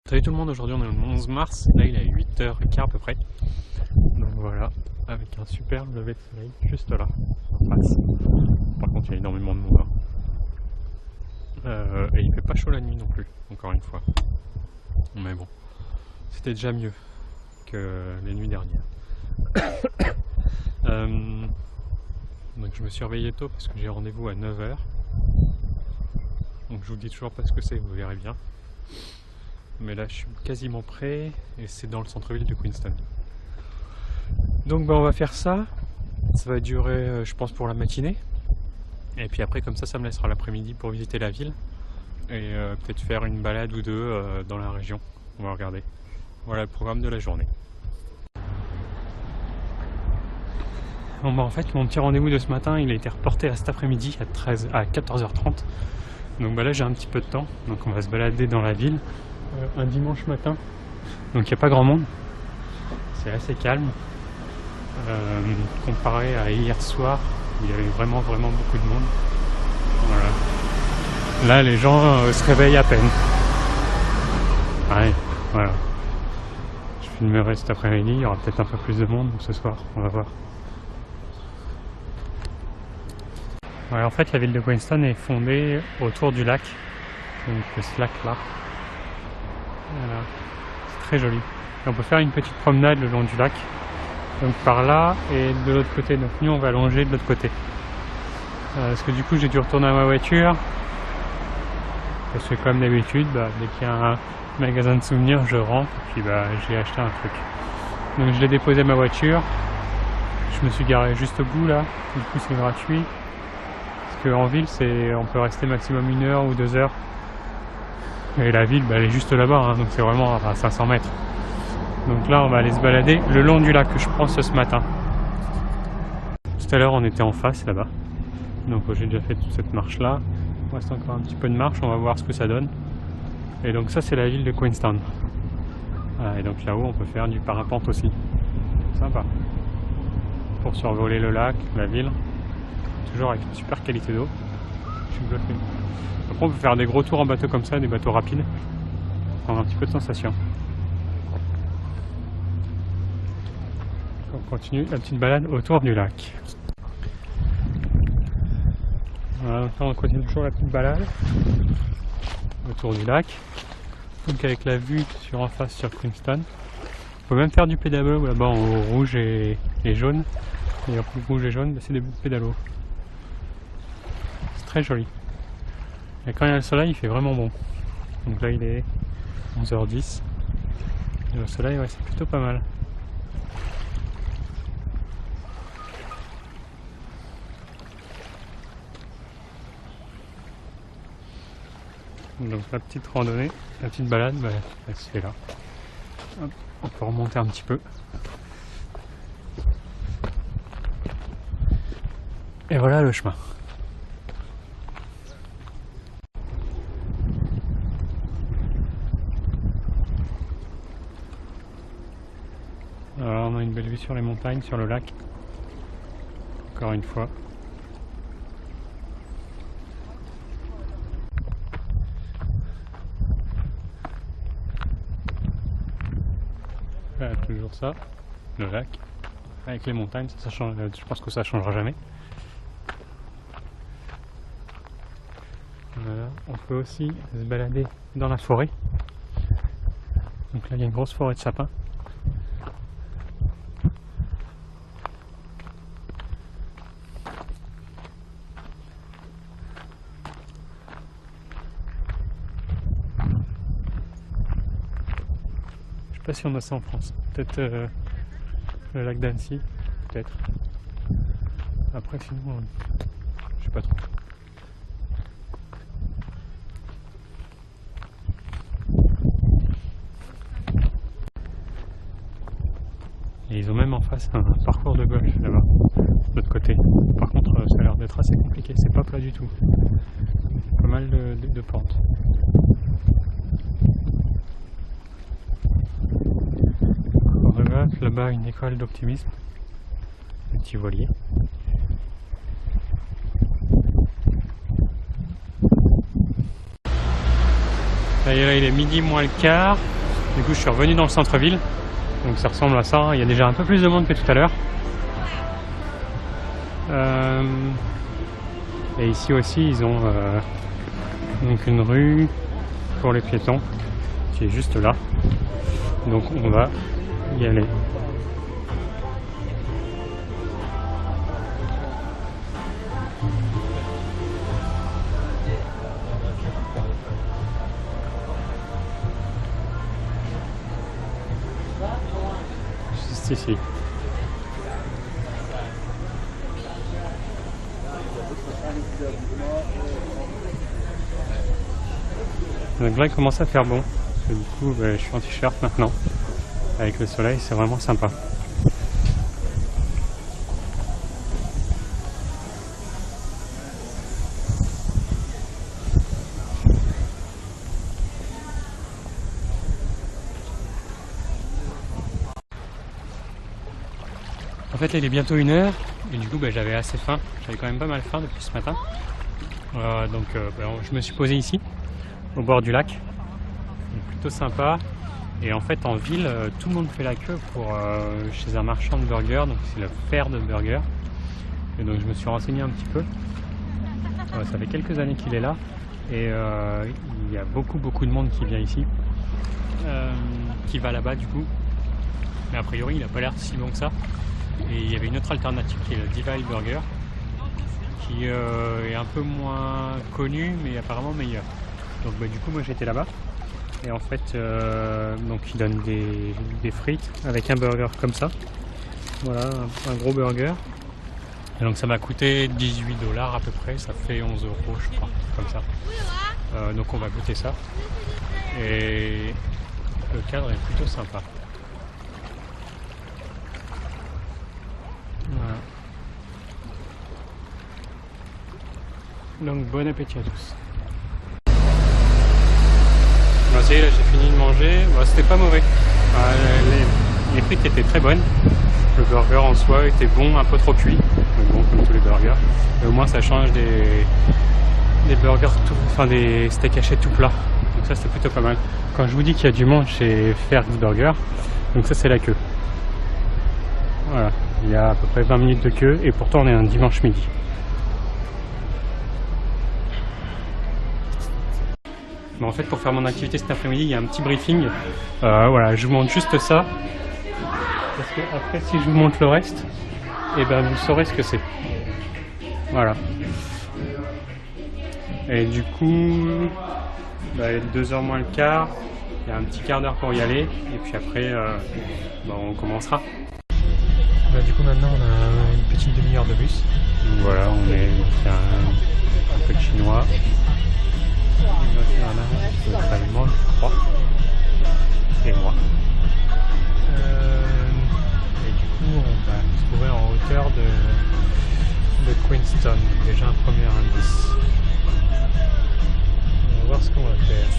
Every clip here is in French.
Salut tout le monde, aujourd'hui on est le 11 mars, là il est à 8h15 à peu près. Donc voilà, avec un super lever de soleil juste là, en face. Par contre il y a énormément de monde. Et il fait pas chaud la nuit non plus, encore une fois. Mais bon, c'était déjà mieux que les nuits dernières. Donc je me suis réveillé tôt parce que j'ai rendez-vous à 9h. Donc je vous dis toujours pas ce que c'est, vous verrez bien. Mais là je suis quasiment prêt et c'est dans le centre-ville de Queenstown. Donc on va faire ça, ça va durer je pense pour la matinée. Et puis après comme ça me laissera l'après-midi pour visiter la ville. Et peut-être faire une balade ou deux dans la région, on va regarder. Voilà le programme de la journée. Bon bah en fait mon petit rendez-vous de ce matin il a été reporté à cet après-midi à 14h30. Donc bah là j'ai un petit peu de temps, donc on va se balader dans la ville. Un dimanche matin, donc il n'y a pas grand monde, c'est assez calme comparé à hier soir où il y avait vraiment beaucoup de monde. Voilà. Là les gens se réveillent à peine. Ouais, voilà. Je filmerai cet après-midi, il y aura peut-être un peu plus de monde ce soir, on va voir. Ouais, en fait la ville de Queenstown est fondée autour du lac, donc ce lac là. Voilà, c'est très joli. Et on peut faire une petite promenade le long du lac, donc par là et de l'autre côté. Donc nous on va longer de l'autre côté. Parce que du coup j'ai dû retourner à ma voiture. Parce que comme d'habitude, dès qu'il y a un magasin de souvenirs, je rentre et puis j'ai acheté un truc. Donc je l'ai déposé à ma voiture. Je me suis garé juste au bout là. Du coup c'est gratuit. Parce qu'en ville on peut rester maximum 1 heure ou 2 heures. Et la ville, elle est juste là-bas, hein, donc c'est vraiment à 500 mètres. Donc là, on va aller se balader le long du lac que je prends ce matin. Tout à l'heure, on était en face là-bas. Donc j'ai déjà fait toute cette marche-là. Il reste encore un petit peu de marche, on va voir ce que ça donne. Et donc ça, c'est la ville de Queenstown. Voilà, et donc là-haut, on peut faire du parapente aussi. Sympa. Pour survoler le lac, la ville. Toujours avec une super qualité d'eau. Je suis bluffé. Après on peut faire des gros tours en bateau comme ça, des bateaux rapides, prendre un petit peu de sensation. On continue la petite balade autour du lac. Voilà, on continue toujours la petite balade autour du lac. Donc avec la vue en face sur Queenstown. On peut même faire du pédalo là-bas en haut, rouge et jaune. Et en rouge et jaune, c'est des pédalos. C'est très joli. Et quand il y a le soleil, il fait vraiment bon. Donc là, il est 11h10. Et le soleil, ouais, c'est plutôt pas mal. Donc la petite randonnée, la petite balade, elle se fait là. Hop, on peut remonter un petit peu. Et voilà le chemin. Alors on a une belle vue sur les montagnes, sur le lac. Encore une fois. Voilà, toujours ça, le lac. Avec les montagnes, ça change, je pense que ça changera jamais. Voilà. On peut aussi se balader dans la forêt. Donc là il y a une grosse forêt de sapins. Je sais pas si on a ça en France. Peut-être le lac d'Annecy, peut-être. Après sinon, je sais pas trop. Et ils ont même en face un parcours de golf là-bas, de l'autre côté. Par contre, ça a l'air d'être assez compliqué, c'est pas plat du tout. Pas mal de pentes. Là-bas, une école d'optimisme, un petit voilier. Là, il est midi moins le quart. Du coup, je suis revenu dans le centre-ville. Donc ça ressemble à ça. Il y a déjà un peu plus de monde que tout à l'heure. Et ici aussi, ils ont donc une rue pour les piétons qui est juste là. Donc on va y aller. Juste ici. Donc là il commence à faire bon. Parce que du coup je suis en t-shirt maintenant. Avec le soleil, c'est vraiment sympa. En fait là, il est bientôt 1h et du coup j'avais assez faim. J'avais quand même pas mal faim depuis ce matin. Je me suis posé ici, au bord du lac. C'est plutôt sympa. Et en fait en ville, tout le monde fait la queue pour chez un marchand de burgers, donc c'est le Fer de Burger. Et donc je me suis renseigné un petit peu. Ça fait quelques années qu'il est là et il y a beaucoup de monde qui vient ici, qui va là-bas du coup. Mais a priori il n'a pas l'air si bon que ça. Et il y avait une autre alternative qui est le Divide Burger, qui est un peu moins connu mais apparemment meilleur. Donc du coup moi j'étais là-bas. Et en fait, donc ils donnent des frites avec un burger comme ça. Voilà, un gros burger. Et donc ça m'a coûté 18 $ à peu près, ça fait 11 € je crois, comme ça. Donc on va goûter ça. Et le cadre est plutôt sympa. Voilà. Donc bon appétit à tous. Ça y est, là j'ai fini de manger, c'était pas mauvais. Les frites étaient très bonnes, le burger en soi était bon, un peu trop cuit, mais bon comme tous les burgers. Et au moins ça change des burgers, des steaks hachés tout plats. Donc ça c'était plutôt pas mal. Quand je vous dis qu'il y a du monde chez Fer Burger, donc ça c'est la queue. Voilà, il y a à peu près 20 minutes de queue et pourtant on est un dimanche midi. Mais en fait pour faire mon activité cet après-midi il y a un petit briefing, voilà, je vous montre juste ça, parce que après si je vous montre le reste, et vous saurez ce que c'est. Voilà. Et du coup, 2h moins le quart, il y a un petit quart d'heure pour y aller, et puis après on commencera. Du coup maintenant on a une petite demi-heure de bus, donc voilà, on fait un peu de chinois. Allemand, je crois, et moi. Et du coup, on va se trouver en hauteur de Queenstown, déjà un premier indice. On va voir ce qu'on va faire.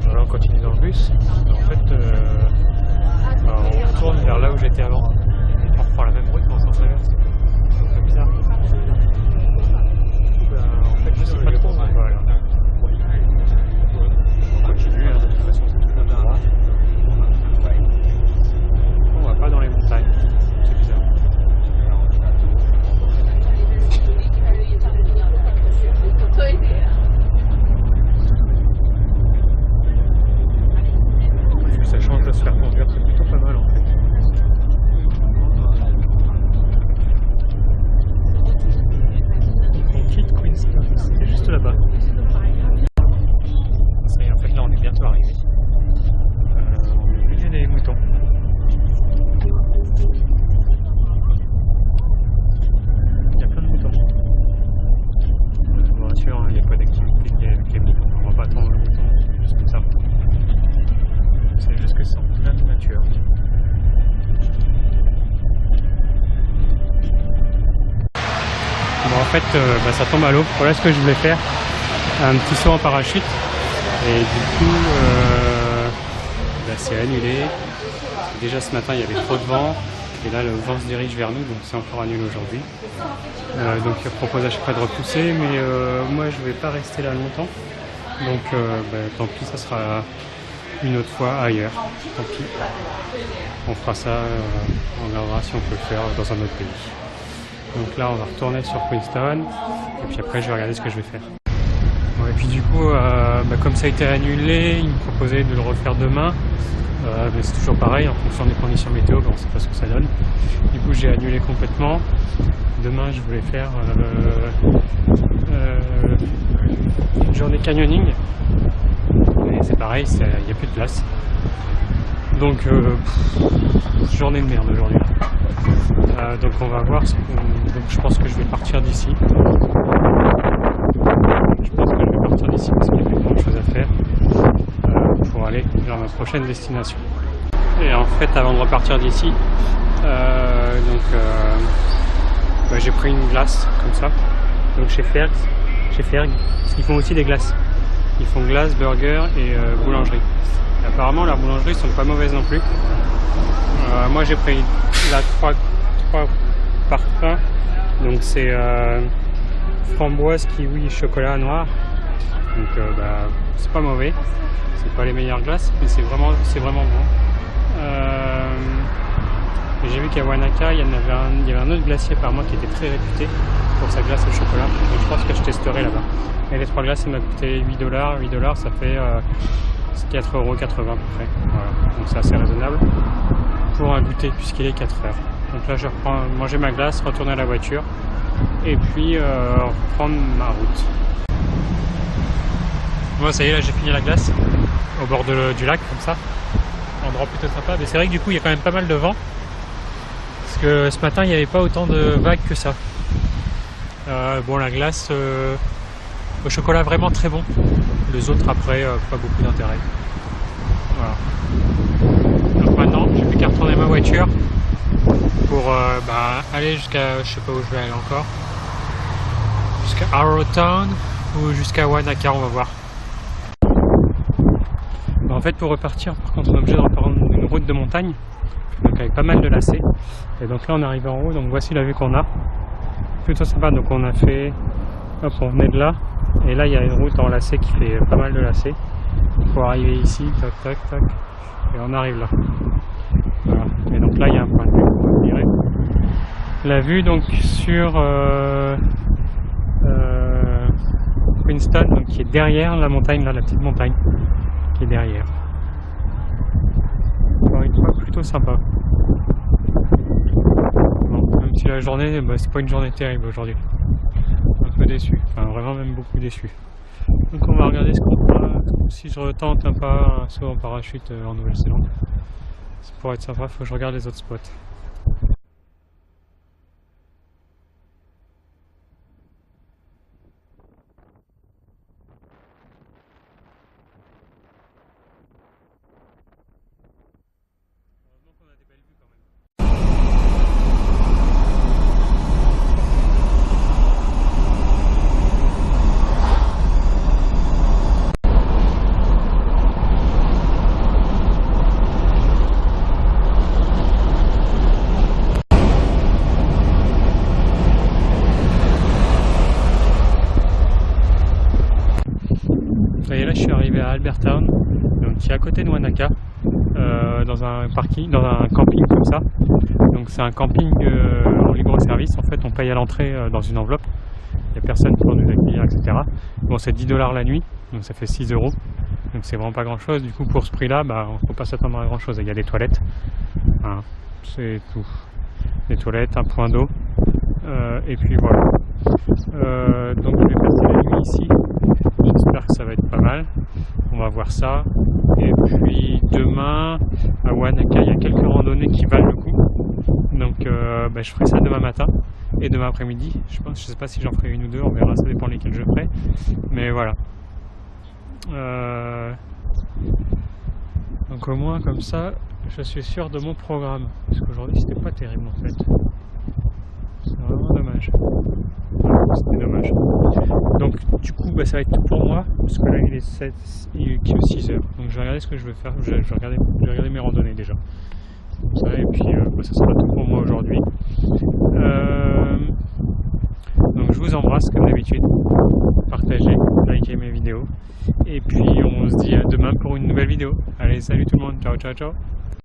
Voilà, on continue dans le bus. En fait, on retourne vers là où j'étais avant. On reprend la même route, mais on s'en traverse. C'est très bizarre. Je sais pas trop où on va là. On continue, de toute façon c'est toujours droit. On va pas dans les montagnes, c'est bizarre. Puis ça change de se faire conduire, c'est plutôt pas mal en fait. C'est juste là-bas. Ça y est, en fait là on est bientôt arrivé. On est au milieu des moutons. Il y a plein de moutons. Bien sûr, il n'y a pas d'activité avec les moutons. On va pas attendre le mouton, c'est juste comme ça. C'est juste que c'est en pleine nature. Bon, en fait, ça tombe à l'eau. Voilà ce que je voulais faire. Un petit saut en parachute. Et du coup, c'est annulé. Déjà ce matin, il y avait trop de vent. Et là le vent se dirige vers nous, donc c'est encore annulé aujourd'hui. Donc il propose à chaque fois de repousser, mais moi je vais pas rester là longtemps. Donc tant pis, ça sera une autre fois ailleurs. Tant pis. On fera ça, on verra si on peut le faire dans un autre pays. Donc là on va retourner sur Queenstown et puis après je vais regarder ce que je vais faire. Bon, et puis du coup comme ça a été annulé, il me proposait de le refaire demain. Mais c'est toujours pareil, en fonction des conditions météo, on ne sait pas ce que ça donne. Du coup j'ai annulé complètement. Demain je voulais faire une journée canyoning. Et c'est pareil, il n'y a plus de place. Donc journée de merde aujourd'hui. Donc on va voir. Donc je pense que je vais partir d'ici. Parce qu'il y a vraiment de choses à faire pour aller vers ma prochaine destination. Et en fait, avant de repartir d'ici, j'ai pris une glace comme ça. Donc chez Ferg, parce qu'ils font aussi des glaces. Ils font glace, burger et boulangerie. Et apparemment, leurs boulangeries sont pas mauvaises non plus. Moi, j'ai pris la 3 parfums. Donc c'est framboise, kiwi, chocolat noir. Donc c'est pas mauvais, c'est pas les meilleures glaces, mais c'est vraiment bon. J'ai vu qu'à Wanaka, il y avait un autre glacier par moi qui était très réputé pour sa glace au chocolat. Donc je pense que je testerai là-bas. Et les 3 glaces, ça m'a coûté 8 $. Ça fait 4,80 € à peu près. Voilà. Donc c'est assez raisonnable pour un goûter puisqu'il est 4 heures. Donc là je reprends manger ma glace, retourner à la voiture et puis reprendre ma route. Moi ça y est, là j'ai fini la glace au bord du lac comme ça, endroit plutôt sympa, mais c'est vrai que du coup il y a quand même pas mal de vent parce que ce matin il n'y avait pas autant de vagues que ça. Bon, la glace au chocolat vraiment très bon, les autres après pas beaucoup d'intérêt. Voilà. Donc maintenant j'ai plus qu'à retourner ma voiture pour aller jusqu'à, je sais pas où je vais aller encore, jusqu'à Arrowtown ou jusqu'à Wanaka, on va voir. En fait, pour repartir, par contre, on est obligé de reprendre une route de montagne, donc avec pas mal de lacets. Et donc là, on arrive en haut, donc voici la vue qu'on a. Plutôt sympa, donc on a fait, hop, on est de là, et là, il y a une route en lacets qui fait pas mal de lacets. Pour arriver ici, tac, tac, tac, et on arrive là. Voilà. Et donc là, il y a un point de vue qu'on va admirer. La vue, donc, sur Queenstown, donc, qui est derrière la montagne, là, la petite montagne. Derrière. Encore une fois, plutôt sympa. Bon, même si la journée, c'est pas une journée terrible aujourd'hui. Un peu déçu, enfin vraiment même beaucoup déçu. Donc on va regarder ce qu'on fera. Si je retente un pas saut en parachute en Nouvelle-Zélande, ça pourrait être sympa, il faut que je regarde les autres spots. Et là je suis arrivé à Albertown, donc qui est à côté de Wanaka, dans un parking, dans un camping comme ça. Donc c'est un camping en libre service, en fait on paye à l'entrée dans une enveloppe, il n'y a personne pour nous accueillir, etc. Bon, c'est 10 $ la nuit, donc ça fait 6 €, donc c'est vraiment pas grand chose. Du coup pour ce prix là, on ne faut pas s'attendre à grand chose. Il y a des toilettes, hein, c'est tout, des toilettes, un point d'eau, et puis voilà. Donc je vais passer la nuit ici. J'espère que ça va être pas mal, on va voir ça. Et puis demain à Wanaka il y a quelques randonnées qui valent le coup, donc je ferai ça demain matin et demain après-midi. Je sais pas si j'en ferai une ou deux, on verra, ça dépend lesquelles je ferai, mais voilà. Donc au moins comme ça je suis sûr de mon programme, parce qu'aujourd'hui c'était pas terrible en fait, c'est vraiment dommage. C'était dommage. Donc du coup ça va être tout pour moi, parce que là il est 6 h, donc je vais regarder ce que je veux faire. Je vais regarder mes randonnées déjà. comme ça, et puis ça sera tout pour moi aujourd'hui. Donc je vous embrasse comme d'habitude, partagez, likez mes vidéos, et puis on se dit à demain pour une nouvelle vidéo. Allez, salut tout le monde, ciao ciao ciao.